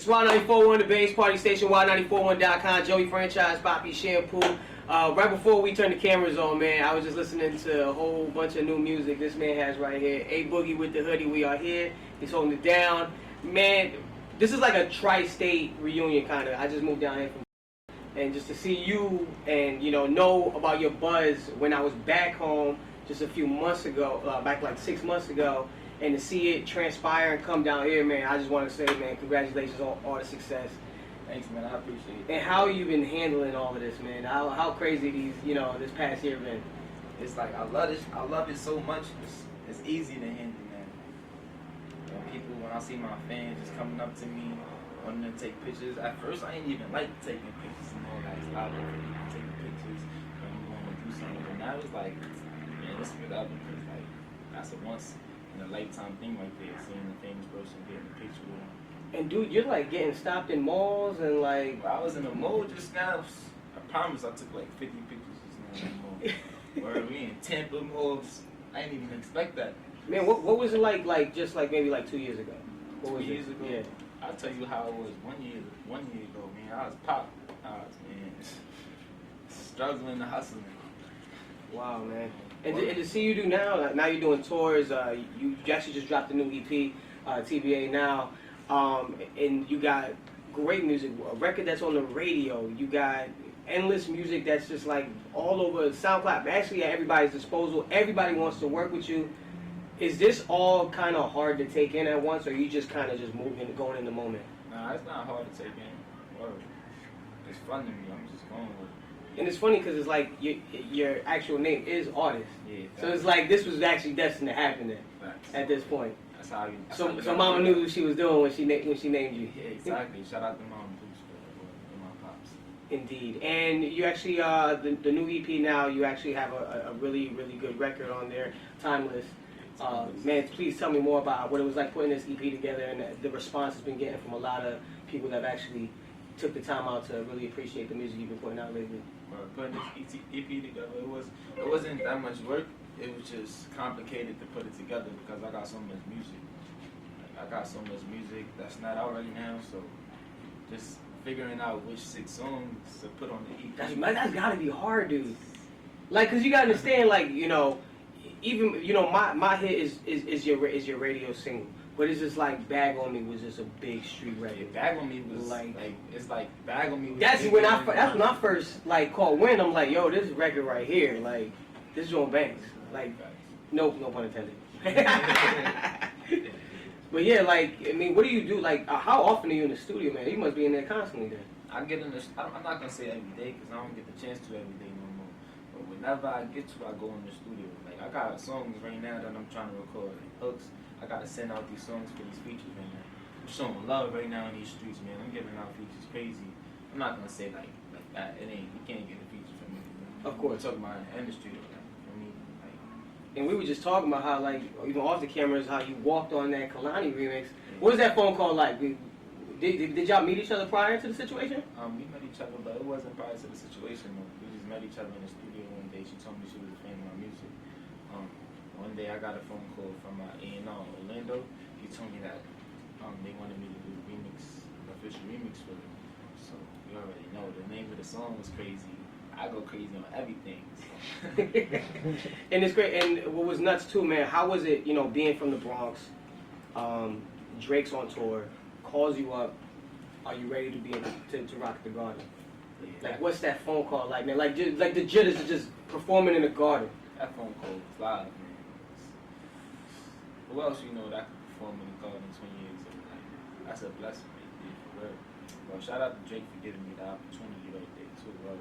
It's Wild 94.1, the Bay's Party Station, wild941.com, Joey Franchize, Poppy Shampoo. Right before we turned the cameras on, man, I was just listening to a whole bunch of new music this man has right here. A Boogie with the Hoodie, we are here. He's holding it down. Man, this is like a tri-state reunion kind of. I just moved down here from, and just to see you and, you know about your buzz when I was back home just a few months ago, back like 6 months ago, and to see it transpire and come down here, man, I just want to say, man, congratulations on all the success. Thanks, man. I appreciate it. And how you been handling all of this, man? How crazy these, this past year been? It's like I love this. I love it so much. It's easy to handle, man. People, when I see my fans just coming up to me, wanting to take pictures. At first, I didn't even like taking pictures and all that. It's a lot of people taking pictures when you want to do something. But now it's like, man, it's whatever. Because like that's a once in a lifetime thing right there. Seeing the famous person getting a picture with them. And dude, you're like getting stopped in malls and like. Well, I was in the mall just now. I promise I took like 50 pictures just now in the mall. Where we in Tampa malls. I didn't even expect that. Man, what was it like just like maybe like 2 years ago? What was 2 years ago? Yeah. I'll tell you how it was 1 year ago, man. I was pop. I was, man, struggling to hustle. Wow, man. And to see you do now you're doing tours. You actually just dropped a new EP, TBA now. And you got great music, a record that's on the radio. You got endless music that's just like all over SoundCloud, actually at everybody's disposal. Everybody wants to work with you. Is this all kind of hard to take in at once, or are you just kind of just moving, going in the moment? Nah, it's not hard to take in. Word. It's fun to me. I'm just going with it. And it's funny because it's like your actual name is Artist. Yeah. So it's like this was actually destined to happen then, at this point. That's how you. So Mama knew what she was doing when she named you. Yeah, exactly. Shout out to Mama for my pops. Indeed. And you actually the new EP now. You actually have a really good record on there, Timeless. Man, please tell me more about what it was like putting this EP together and the response it's been getting from a lot of people that have actually took the time out to really appreciate the music you've been putting out lately. Putting this EP together, it wasn't that much work. It was just complicated to put it together because I got so much music. I got so much music that's not out right now, so just figuring out which 6 songs to put on the EP. That's gotta be hard, dude. Like, cause you gotta understand, like, even my hit is your radio single, but it's just like Bag on Me was just a big street record. Yeah, Bag on Me was like it's like Bag on Me. Was that's when I first like called Win. I'm like, yo, this record right here, like this is on Banks. Like, no pun intended. But yeah, like, I mean, what do you do? Like, how often are you in the studio, man? You must be in there constantly then. I get in the. I'm not gonna say every day because I don't get the chance to every day no more. But whenever I get to, I go in the studio. Like, I got songs right now that I'm trying to record, like hooks. I gotta send out these songs for these features right now. I'm showing love right now in these streets, man. I'm giving out features crazy. I'm not gonna say like that. It ain't. You can't get a feature from me. Of course. I'm talking about the industry though. Like, for me, like. And we were just talking about how, like, even off the cameras, how you walked on that Kalani remix. What was that phone call like? Did y'all meet each other prior to the situation? We met each other, but it wasn't prior to the situation. We just met each other in the studio one day. She told me she was a fan of my music. One day I got a phone call from A&R Orlando. He told me that they wanted me to do the remix, an official remix for them. So you already know the name of the song was crazy. I go crazy on everything. So. And it's great. And what was nuts too, man, how was it, being from the Bronx, Drake's on tour, calls you up, are you ready to be to rock the Garden? Yeah, like, what's that phone call like, man? Like the jitters of just performing in the Garden. That phone call was live, man. Who else that could perform in the Garden 20 years ago? Like, that's a blessing right there, for real. Well, shout out to Drake for giving me the opportunity right there too, bro.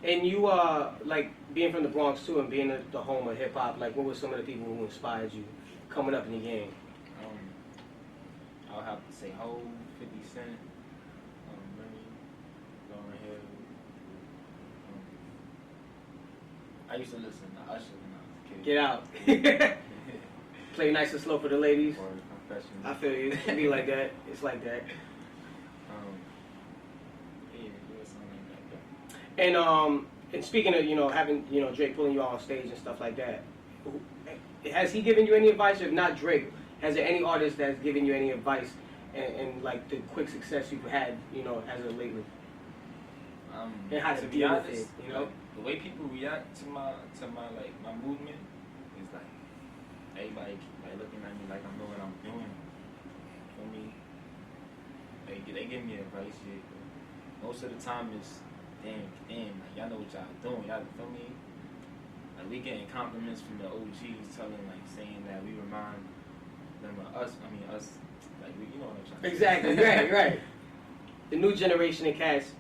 And you, like, being from the Bronx too and being the home of hip hop, like, what were some of the people who inspired you coming up in the game? I'll have to say Ho, 50 Cent, Remy, Lauryn Hill. I used to listen to Usher when I was a kid. Get out. Play nice and slow for the ladies. Or Confession. I feel you. It be like that. It's like that. Yeah, something like that. And speaking of, having, Drake pulling you on stage and stuff like that, has he given you any advice? If not Drake, has there any artist that's given you any advice and like the quick success you've had, you know, as of lately? And how to be deal honest, with it, you know? like, the way people react to my like my movement is like everybody like looking at me like I know what I'm doing. For me, they give me advice. Shit. Most of the time it's damn, like y'all know what y'all doing. Y'all feel me? Like we getting compliments from the OGs, saying that we remind them of us. I mean us, like we, you know what I'm trying to say. Exactly, right. The new generation of cats.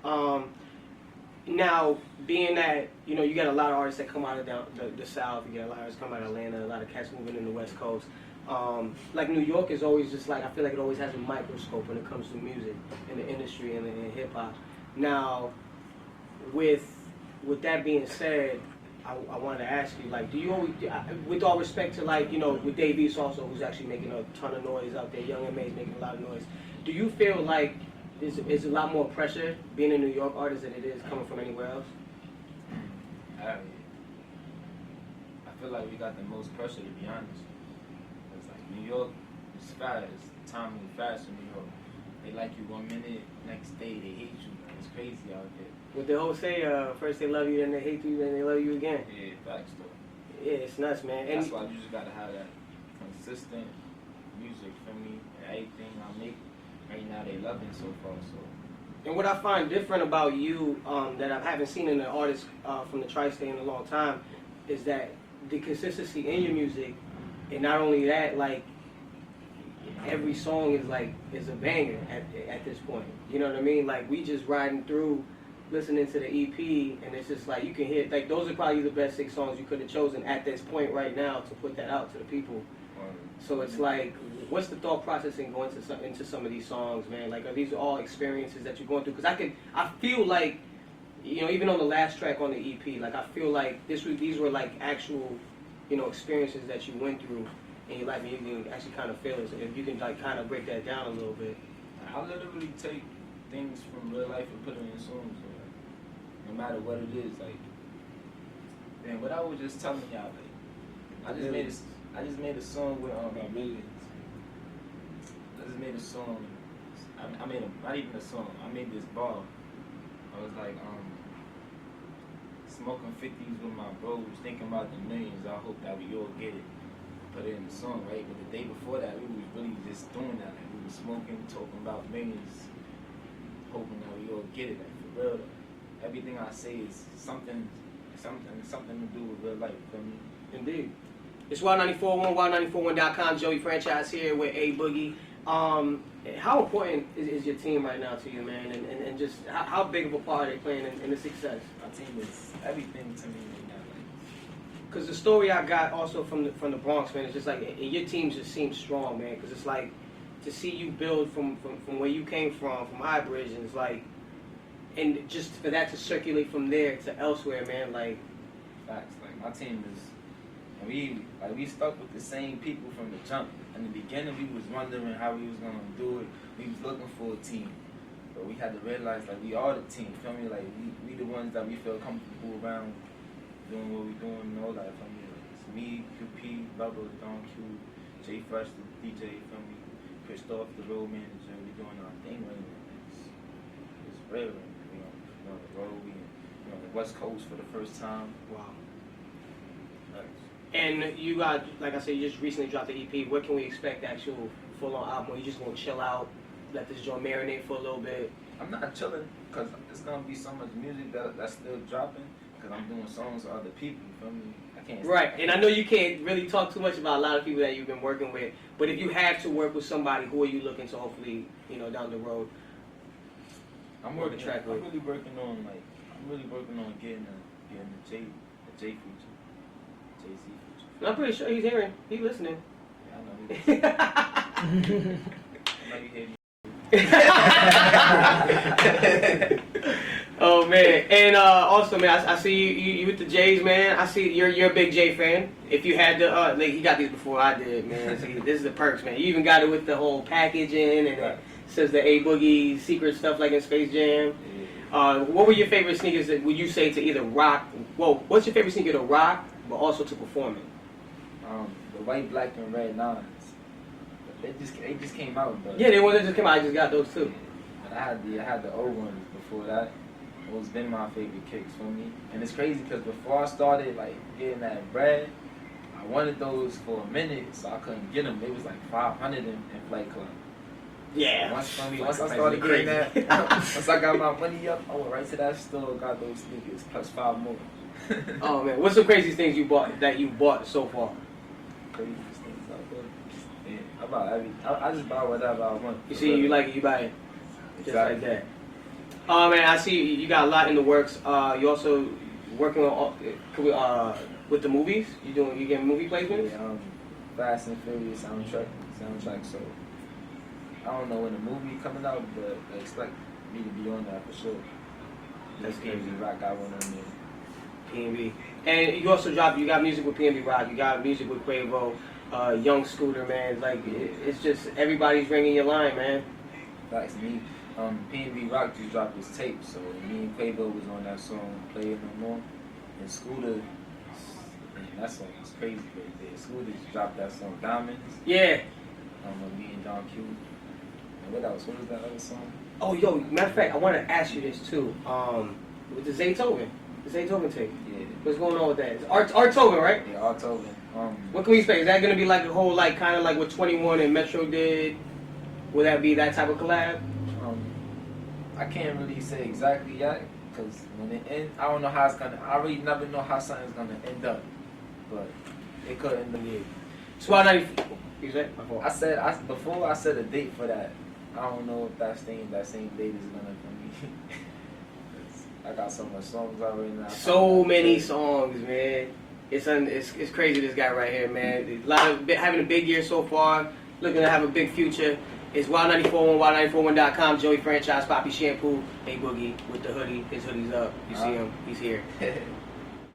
Now, being that, you know, you got a lot of artists that come out of the South, you got a lot of artists come out of Atlanta, a lot of cats moving in the West Coast. Like New York is always just like, I feel like it always has a microscope when it comes to music in the industry and in hip hop. Now, with that being said, I wanted to ask you, like, do you always, with all respect to, like, you know, with Dave East also, who's actually making a ton of noise out there, Young M.A. is making a lot of noise, do you feel like is a lot more pressure being a New York artist than it is coming from anywhere else? I feel like we got the most pressure, to be honest. It's like New York is fast, time moves fast in New York. They like you 1 minute, next day they hate you. It's crazy out there. What they always say, first they love you, then they hate you, then they love you again. Yeah, facts though. Yeah, it's nuts, man. And that's why you just gotta have that consistent music for me and everything I make. Right now they love it so far. So. And what I find different about you that I haven't seen in an artist from the Tri-State in a long time is that the consistency in your music, and not only that, like every song is a banger at this point. You know what I mean? Like we just riding through, listening to the EP, and it's just like you can hear like those are probably the best 6 songs you could have chosen at this point right now to put that out to the people. So it's like, what's the thought process in going into some of these songs, man? Like, are these all experiences that you're going through? Because I feel like, you know, even on the last track on the EP, like I feel like these were like actual, you know, experiences that you went through in your life, and you can actually kind of feel it. So if you can like kind of break that down a little bit. I literally take things from real life and put it in songs, so like, no matter what it is, like. And what I was just telling y'all, like, I just made a song with millions. I just made a song. I made not even a song. I made this bar. I was like, smoking 50s with my bros, thinking about the millions. I hope that we all get it. Put it in the song, right? But the day before that, we was really just doing that. Like, we was smoking, talking about millions, hoping that we all get it. Like, for real, though. Everything I say is something to do with real life. Feel me? Indeed. It's Wild941, wild941.com. Joey Franchize here with A Boogie. How important is your team right now to you, man? And just how big of a part are they playing in the success? My team is everything to me right now. Because the story I got also from the Bronx, man, it's just like your team just seems strong, man. Because it's like to see you build from where you came from High Bridge, and it's like, and just for that to circulate from there to elsewhere, man. Like facts. Like my team is. And we stuck with the same people from the jump. In the beginning, we was wondering how we was gonna do it. We was looking for a team, but we had to realize like we are the team. Feel me? Like we the ones that we feel comfortable around doing what we doing and all that. Feel me? Like, it's me, QP, Bubba, Don Q, J Fresh, the DJ. Feel me? Christoph, the road manager. We doing our thing right now. It's real. We on the road. We on the West Coast for the first time. wow. And you got, like I said, you just recently dropped the EP. What can we expect the actual full-on album? Or you just gonna chill out, let this joint marinate for a little bit? I'm not chilling because it's gonna be so much music that's still dropping because I'm doing songs for other people. You feel me? I can't. Right, and I know you can't really talk too much about a lot of people that you've been working with, but if you have to work with somebody, who are you looking to hopefully, you know, down the road? I'm really working on getting a Jay feature. Jayz feature. I'm pretty sure he's hearing. He's listening. Yeah, I know he listening. I know you hear me. Oh man, and also man, I see you with the Jayz, man. I see you're a big Jay fan. If you had the like, he got these before I did, man. See, this is the perks, man. You even got it with the whole packaging, and it says the A Boogie secret stuff like in Space Jam. What were your favorite sneakers that would you say to either rock? Well, what's your favorite sneaker to rock, but also to perform in? The white, black, and red nines. They just came out. But Yeah, they ones that just came out. I just got those too. but I had the old ones before that. It's been my favorite kicks for me, and it's crazy because before I started like getting that bread, I wanted those for a minute, so I couldn't get them. It was like 500 in Flight Club. Yeah. Once I started getting that, once I got my money up, I went right to that store, got those sneakers plus 5 more. Oh man, what's the craziest things you bought so far? Craziest things I bought. Yeah, I buy everything. I just buy whatever I want. You see, you like it, you buy it. Just like that. Oh man, I see you got a lot in the works. You also working on with the movies. You getting movie placements? Yeah, Fast and Furious soundtrack. So I don't know when the movie coming out, but I expect me to be on that for sure. That's PNB Rock got one on there. PNB. And you also you got music with PNB Rock. You got music with Quavo, Young Scooter, man. Like it's just everybody's ringing your line, man. That's me. PNB Rock just dropped his tape, so me and Quavo was on that song, Play It No More. And Scooter, man, that song was crazy right there. Scooter just dropped that song, Diamonds. Yeah. With me and Don Q. And what else? What was that other song? Oh, yo, matter of fact, I want to ask you this too. With the Zaytoven tape. Yeah. What's going on with that? It's Artoven, right? Yeah, Artoven. What can we expect? Is that gonna be like a whole kind of like what 21 and Metro did? Will that be that type of collab? I can't really say exactly yet, because when it ends, I don't know how it's gonna. I really never know how something's gonna end up, but it could end up. Yeah. Squad 94. You said? I said a date for that. I don't know if that same date is gonna for me. I got so much songs already now. So many songs, man. It's crazy. This guy right here, man. Having a big year so far. Looking to have a big future. It's Wild941, wild941.com. Joey Franchize, Poppy Shampoo, Hey Boogie with the hoodie. His hoodie's up. You see him? He's here.